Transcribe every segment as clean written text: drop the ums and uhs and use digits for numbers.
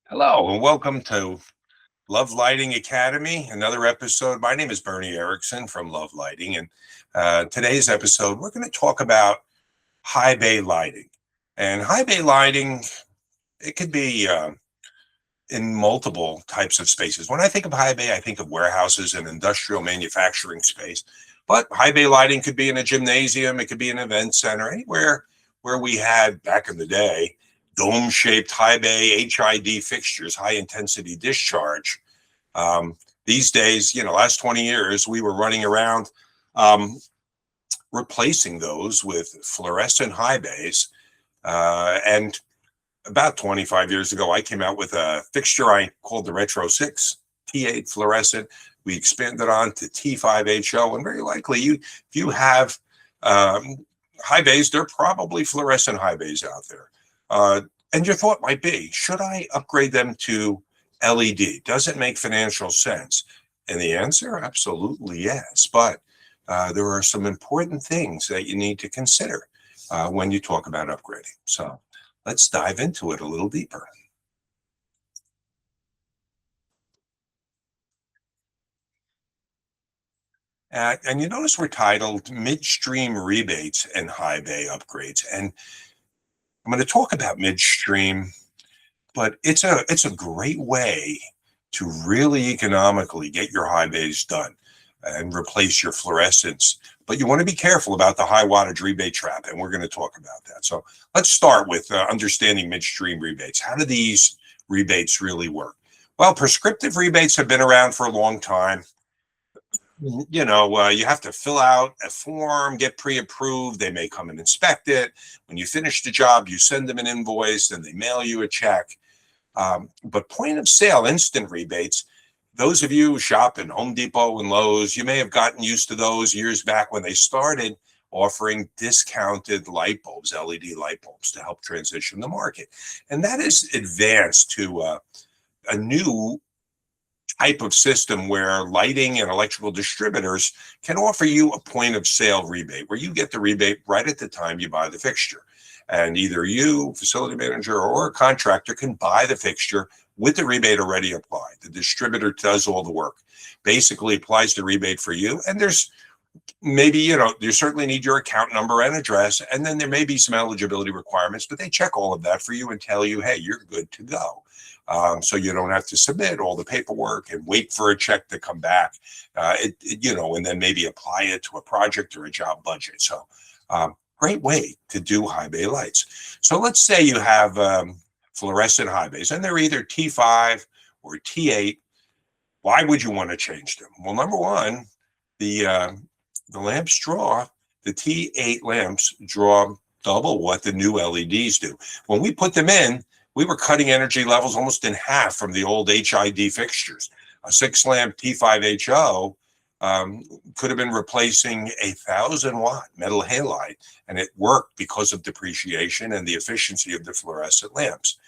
Hello and welcome to Love Lighting Academy, another episode. My name is Bernie Erickson from Love Lighting, and today's episode, we're going to talk about high bay lighting. And high bay lighting, it could be in multiple types of spaces. When I think of high bay, I think of warehouses and industrial manufacturing space. But high bay lighting could be in a gymnasium, it could be an event center, anywhere where we had back in the day dome-shaped high bay HID fixtures, high intensity discharge. These days, last 20 years, we were running around replacing those with fluorescent high bays. And about 25 years ago, I came out with a fixture I called the Retro 6 T8 fluorescent. We expanded on to T5HO, and very likely if you have high bays, they're probably fluorescent high bays out there. And your thought might be, should I upgrade them to LED? Does it make financial sense? And the answer, absolutely yes. But there are some important things that you need to consider when you talk about upgrading. So let's dive into it a little deeper. And you notice we're titled Midstream Rebates and High Bay Upgrades. And I'm going to talk about midstream, but it's a great way to really economically get your high bays done and replace your fluorescents. But you want to be careful about the high wattage rebate trap, and we're going to talk about that. So let's start with understanding midstream rebates. How do these rebates really work? Well, prescriptive rebates have been around for a long time. You have to fill out a form, get pre-approved. They may come and inspect it. When you finish the job, you send them an invoice, and they mail you a check. But point of sale instant rebates, those of you who shop in Home Depot and Lowe's, you may have gotten used to those years back when they started offering discounted light bulbs, LED light bulbs, to help transition the market. And that is advanced to a new type of system where lighting and electrical distributors can offer you a point of sale rebate, where you get the rebate right at the time you buy the fixture. And either you, facility manager, or a contractor can buy the fixture with the rebate already applied. The distributor does all the work, basically applies the rebate for you. And there's maybe, you certainly need your account number and address, and then there may be some eligibility requirements, but they check all of that for you and tell you, hey, you're good to go. So you don't have to submit all the paperwork and wait for a check to come back, and then maybe apply it to a project or a job budget. So great way to do high bay lights. So let's say you have fluorescent high bays, and they're either T5 or T8. Why would you want to change them? Well, number one, the lamps draw, the T8 lamps draw double what the new LEDs do. When we put them in, we were cutting energy levels almost in half from the old HID fixtures. A 6-lamp T5HO could have been replacing a 1,000-watt metal halide, and it worked because of depreciation and the efficiency of the fluorescent lamps.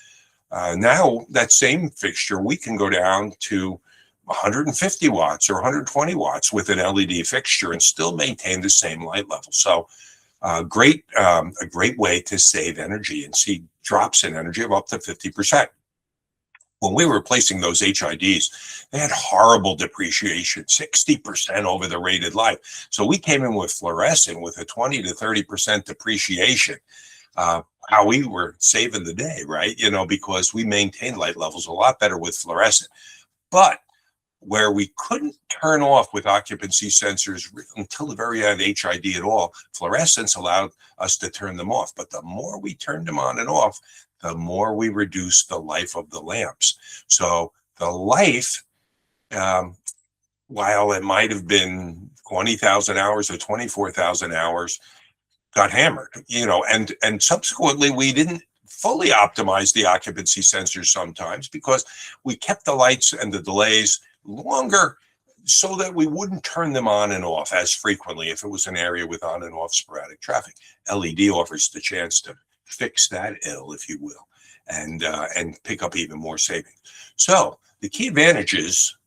Now, that same fixture, we can go down to 150 watts or 120 watts with an LED fixture and still maintain the same light level. So a great way to save energy and see drops in energy of up to 50%. When we were replacing those HIDs, they had horrible depreciation, 60% over the rated life. So we came in with fluorescent with a 20 to 30% depreciation. How we were saving the day, right? Because we maintained light levels a lot better with fluorescent. But where we couldn't turn off with occupancy sensors until the very end HID at all, fluorescents allowed us to turn them off. But the more we turned them on and off, the more we reduced the life of the lamps. So the life, while it might have been 20,000 hours or 24,000 hours, got hammered, and subsequently we didn't fully optimize the occupancy sensors sometimes because we kept the lights and the delays longer so that we wouldn't turn them on and off as frequently if it was an area with on and off sporadic traffic. LED offers the chance to fix that ill, if you will, and pick up even more savings. So the key advantages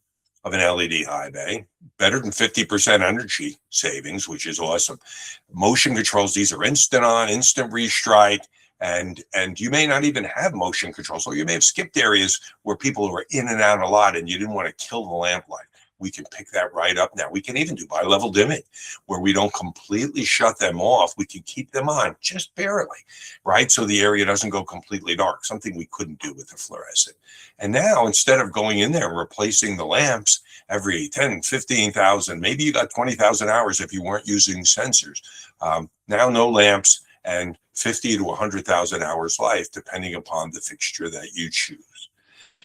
of an LED high bay: better than 50% energy savings, which is awesome. Motion controls, these are instant on, instant restrike, And you may not even have motion control. So you may have skipped areas where people were in and out a lot and you didn't want to kill the lamplight. We can pick that right up now. We can even do bi-level dimming where we don't completely shut them off. We can keep them on just barely, right? So the area doesn't go completely dark, something we couldn't do with the fluorescent. And now instead of going in there and replacing the lamps every 10, 15,000, maybe you got 20,000 hours if you weren't using sensors. Now no lamps and 50 to 100,000 hours life, depending upon the fixture that you choose.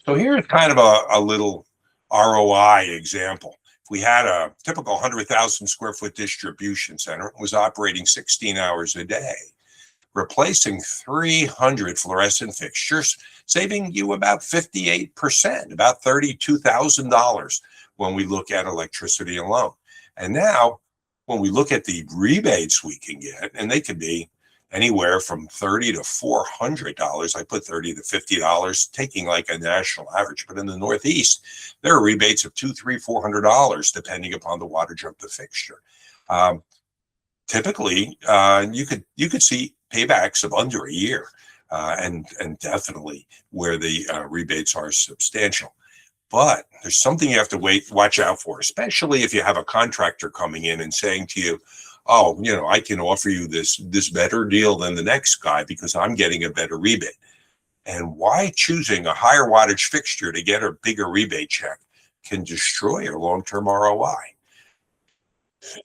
So here's kind of a little ROI example. If we had a typical 100,000 square foot distribution center, it was operating 16 hours a day, replacing 300 fluorescent fixtures, saving you about 58%, about $32,000 when we look at electricity alone. And now, when we look at the rebates we can get, and they could be anywhere from $30 to $400. I put $30 to $50, taking like a national average. But in the Northeast, there are rebates of $200, $300, $400, depending upon the wattage of the fixture. Typically, you could see paybacks of under a year, and definitely where the rebates are substantial. But there's something you have to watch out for, especially if you have a contractor coming in and saying to you, oh, I can offer you this better deal than the next guy because I'm getting a better rebate. And why choosing a higher wattage fixture to get a bigger rebate check can destroy your long-term ROI.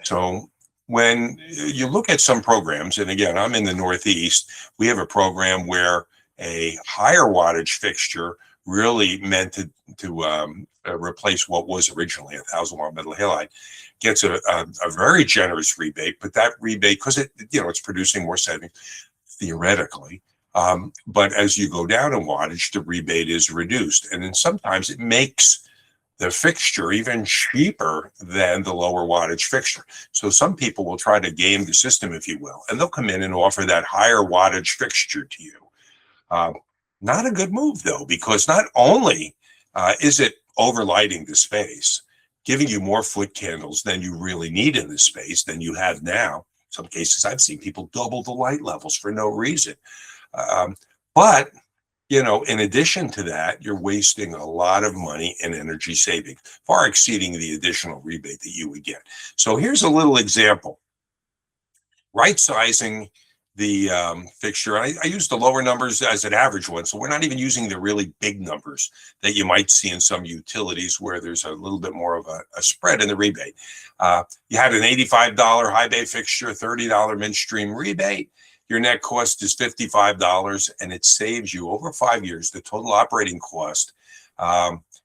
So when you look at some programs, and again, I'm in the Northeast, we have a program where a higher wattage fixture really meant to replace what was originally a 1,000-watt metal halide, gets a very generous rebate, but that rebate, because it's producing more savings theoretically, but as you go down in wattage, the rebate is reduced, and then sometimes it makes the fixture even cheaper than the lower wattage fixture. So some people will try to game the system, if you will, and they'll come in and offer that higher wattage fixture to you. Not a good move, though, because not only is it overlighting the space, giving you more foot candles than you really need in the space than you have now. In some cases, I've seen people double the light levels for no reason. But, in addition to that, you're wasting a lot of money and energy savings, far exceeding the additional rebate that you would get. So here's a little example. Right sizing the fixture. I use the lower numbers as an average one, so we're not even using the really big numbers that you might see in some utilities where there's a little bit more of a spread in the rebate. You had an $85 high bay fixture, $30 midstream rebate. Your net cost is $55, and it saves you over 5 years. The total operating cost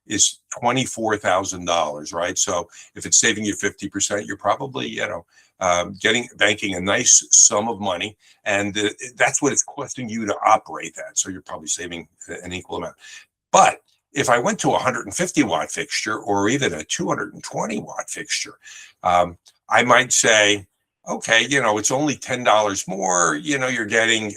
is $24,000, right? So if it's saving you 50%, you're probably, banking a nice sum of money, and that's what it's costing you to operate that. So you're probably saving an equal amount. But if I went to a 150-watt fixture or even a 220-watt fixture, I might say, okay, it's only $10 more. You're getting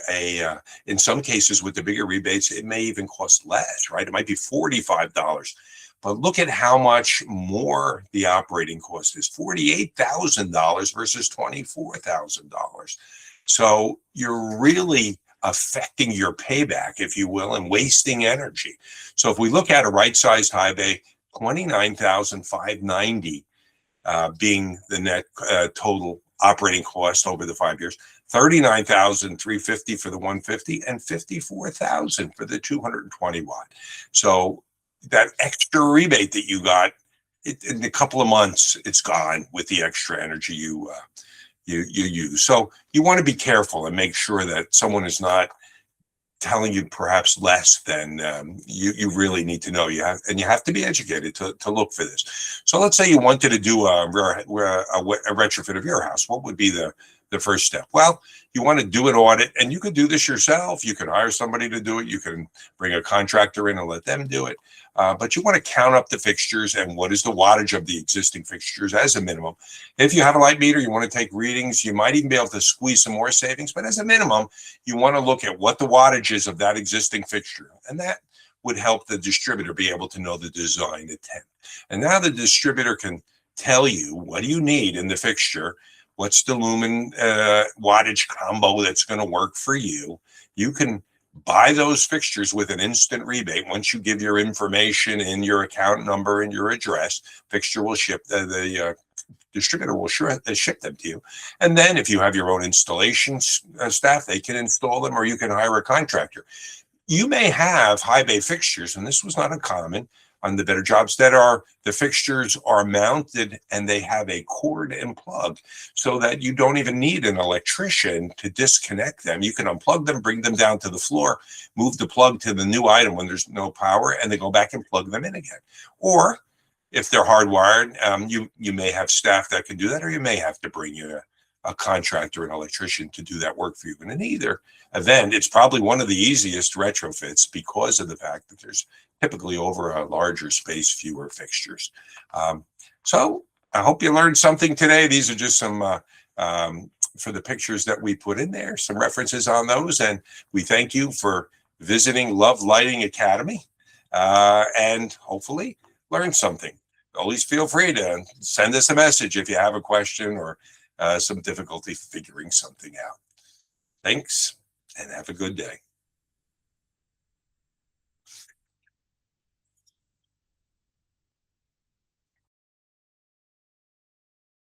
in some cases with the bigger rebates, it may even cost less, right? It might be $45. But look at how much more the operating cost is, $48,000 versus $24,000. So you're really affecting your payback, if you will, and wasting energy. So if we look at a right-sized high bay, $29,590 being the net total operating cost over the 5 years, $39,350 for the 150, and $54,000 for the 220 watt. So that extra rebate that you got, in a couple of months, it's gone with the extra energy you use. So you want to be careful and make sure that someone is not telling you perhaps less than you really need to know. You have to be educated to look for this. So let's say you wanted to do a retrofit of your house. What would be the first step? Well, you want to do an audit, and you could do this yourself. You can hire somebody to do it. You can bring a contractor in and let them do it. But you want to count up the fixtures and what is the wattage of the existing fixtures as a minimum. If you have a light meter, you want to take readings. You might even be able to squeeze some more savings. But as a minimum, you want to look at what the wattage is of that existing fixture. And that would help the distributor be able to know the design intent. And now the distributor can tell you, what do you need in the fixture? What's the lumen wattage combo that's going to work for you? You can buy those fixtures with an instant rebate. Once you give your information and your account number and your address, fixture will ship, the distributor will ship them to you. And then if you have your own installation staff, they can install them, or you can hire a contractor. You may have high bay fixtures, and this was not uncommon on the better jobs, that are, the fixtures are mounted and they have a cord and plug, so that you don't even need an electrician to disconnect them. You can unplug them, bring them down to the floor, move the plug to the new item when there's no power, and then go back and plug them in again. Or if they're hardwired, you may have staff that can do that, or you may have to bring in a contractor, an electrician, to do that work for you. And in either event, it's probably one of the easiest retrofits because of the fact that there's typically over a larger space, fewer fixtures. So I hope you learned something today. These are just some, for the pictures that we put in there, some references on those. And we thank you for visiting Love Lighting Academy, and hopefully learn something. Always feel free to send us a message if you have a question or some difficulty figuring something out. Thanks, and have a good day.